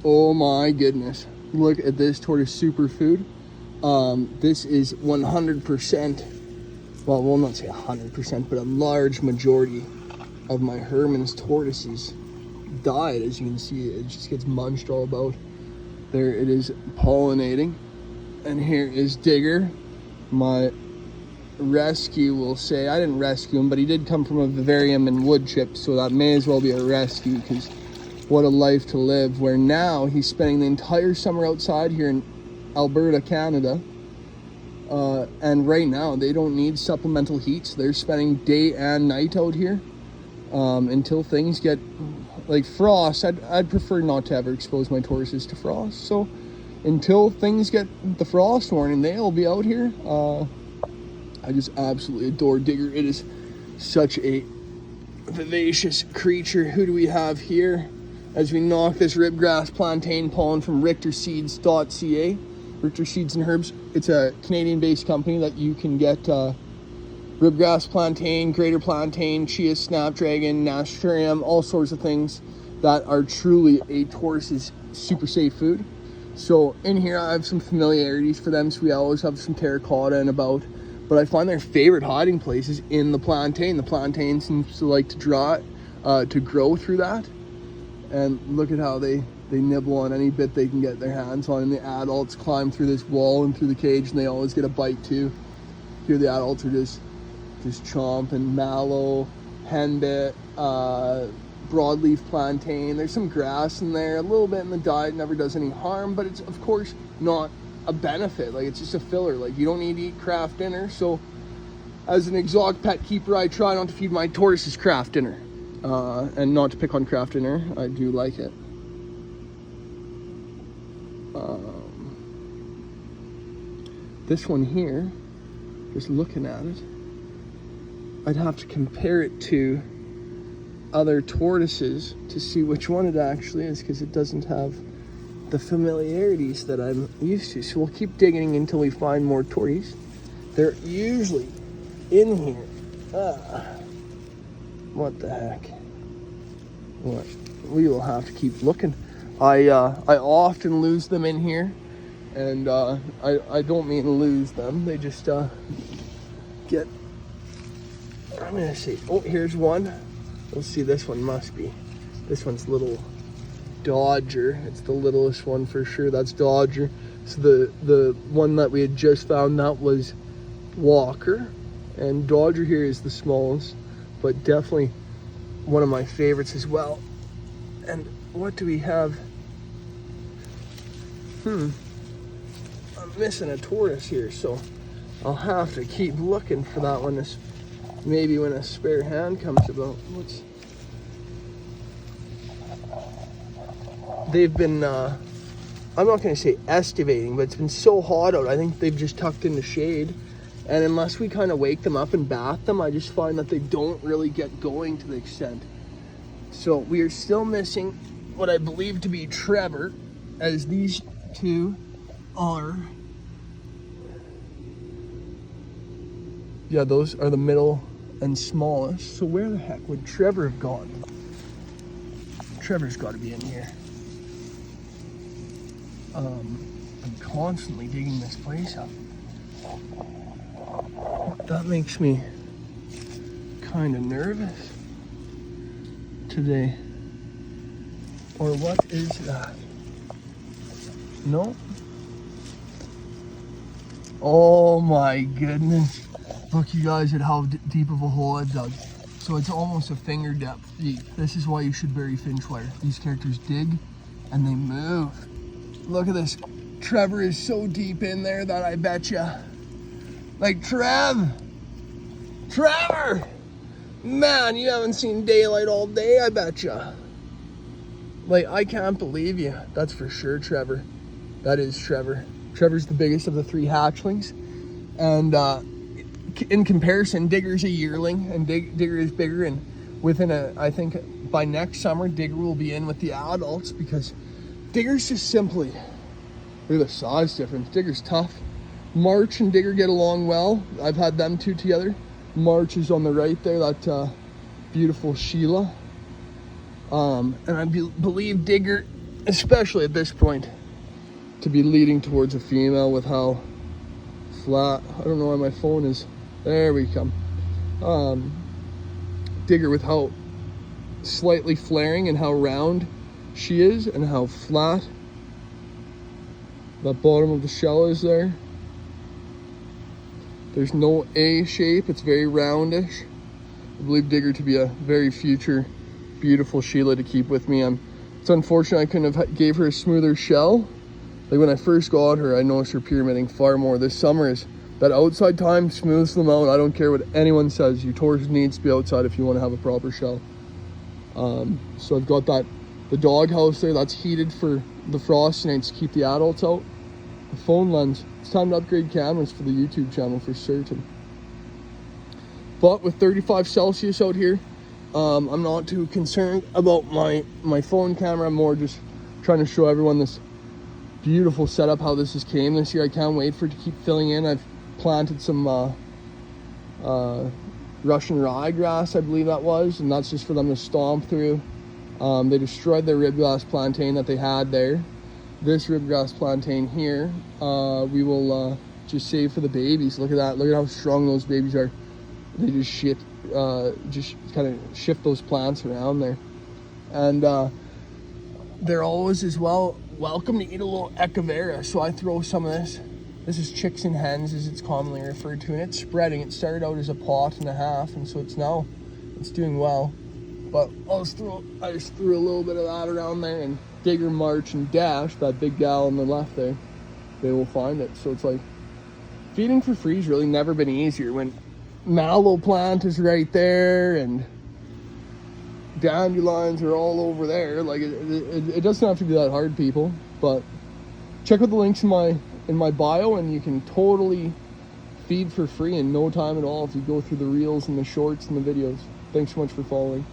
Oh my goodness. Look at this tortoise superfood. This is 100%, well, we'll not say 100%, but a large majority of my Herman's tortoises died. As you can see, it just gets munched all about. There it is pollinating. And here is Digger, my rescue, we'll say. I didn't rescue him, but he did come from a vivarium and wood chip, so that may as well be a rescue, because what a life to live. Where now he's spending the entire summer outside here in Alberta, Canada. And right now they don't need supplemental heat, so they're spending day and night out here until things get like frost. I'd prefer not to ever expose my tortoises to frost, so until things get the frost warning, they'll be out here. I just absolutely adore Digger. It is such a vivacious creature. Who do we have here as we knock this ribgrass plantain pollen from richterseeds.ca? Richter Seeds and Herbs. It's a Canadian-based company that you can get ribgrass plantain, greater plantain, chia, snapdragon, nasturtium, all sorts of things that are truly a tortoise's super safe food. So in here I have some familiarities for them, so we always have some terracotta and about, but I find their favorite hiding place is in the plantain. The plantain seems to like to grow through that. And look at how they nibble on any bit they can get their hands on, and the adults climb through this wall and through the cage, and they always get a bite too. Here the adults are just chomping mallow, henbit, broadleaf plantain. There's some grass in there, a little bit in the diet, never does any harm, but it's of course not a benefit. Like, it's just a filler. Like, you don't need to eat craft dinner. So as an exotic pet keeper, I try not to feed my tortoises craft dinner. And not to pick on craft dinner, I do like it. This one here, just looking at it, I'd have to compare it to other tortoises to see which one it actually is, because it doesn't have the familiarities that I'm used to. So we'll keep digging until we find more tortoises. They're usually in here. What the heck? What? We will have to keep looking. I often lose them in here, and I don't mean to lose them. They just get. I'm gonna see. Oh, here's one. Let's see. This one must be. This one's little Dodger. It's the littlest one for sure. That's Dodger. So the one that we had just found, that was Walker, and Dodger here is the smallest, but definitely one of my favorites as well. And what do we have? I'm missing a tortoise here, so I'll have to keep looking for that one. Maybe when a spare hand comes about. They've been, I'm not going to say estivating, but it's been so hot out, I think they've just tucked in the shade. And unless we kind of wake them up and bath them, I just find that they don't really get going to the extent. So we are still missing what I believe to be Trevor, as these two are. Yeah, those are the middle and smallest. So where the heck would Trevor have gone? Trevor's got to be in here. I'm constantly digging this place up. That makes me kind of nervous today. Or what is that? No. Oh my goodness. Look, you guys, at how deep of a hole I dug. So it's almost a finger depth deep. This is why you should bury finch wire. These characters dig and they move. Look at this. Trevor is so deep in there that I betcha. Like, Trevor! Man, you haven't seen daylight all day, I betcha. Like, I can't believe you. That's for sure, Trevor. That is Trevor. Trevor's the biggest of the three hatchlings. And in comparison, Digger's a yearling, and Digger is bigger. And within I think by next summer, Digger will be in with the adults, because Digger's just simply, look at the size difference. Digger's tough. March and Digger get along well. I've had them two together. March is on the right there, that beautiful Sheila. And I believe Digger especially at this point, to be leading towards a female with how flat, I don't know why my phone is, there we come. Digger with how slightly flaring and how round she is and how flat that bottom of the shell is there. There's no A shape, it's very roundish. I believe Digger to be a very future beautiful Sheila to keep with me. It's unfortunate I couldn't have gave her a smoother shell. Like when I first got her, I noticed her pyramiding far more. This summer is that outside time smooths them out. I don't care what anyone says. Your tortoise needs to be outside if you want to have a proper shell. So I've got the dog house there that's heated for the frost nights to keep the adults out. The phone lens. It's time to upgrade cameras for the YouTube channel for certain. But with 35 Celsius out here, I'm not too concerned about my phone camera. I'm more just trying to show everyone this beautiful setup, how this has came this year. I can't wait for it to keep filling in. I've planted some Russian ryegrass, I believe that was, and that's just for them to stomp through. They destroyed their ribgrass plantain that they had there. This ribgrass plantain here, we will just save for the babies. Look at that. Look at how strong those babies are. They just kind of shift those plants around there. And they're always as well welcome to eat a little echevera. So I throw some of this. This is chicks and hens, as it's commonly referred to, and it's spreading. It started out as a pot and a half, and so it's doing well. But I just threw a little bit of that around there, and Digger, March, and Dash, that big gal on the left there, they will find it. So it's like, feeding for free's really never been easier when mallow plant is right there and dandelions are all over there. Like it doesn't have to be that hard, people. But check out the links in my bio, and you can totally feed for free in no time at all if you go through the reels and the shorts and the videos. Thanks so much for following.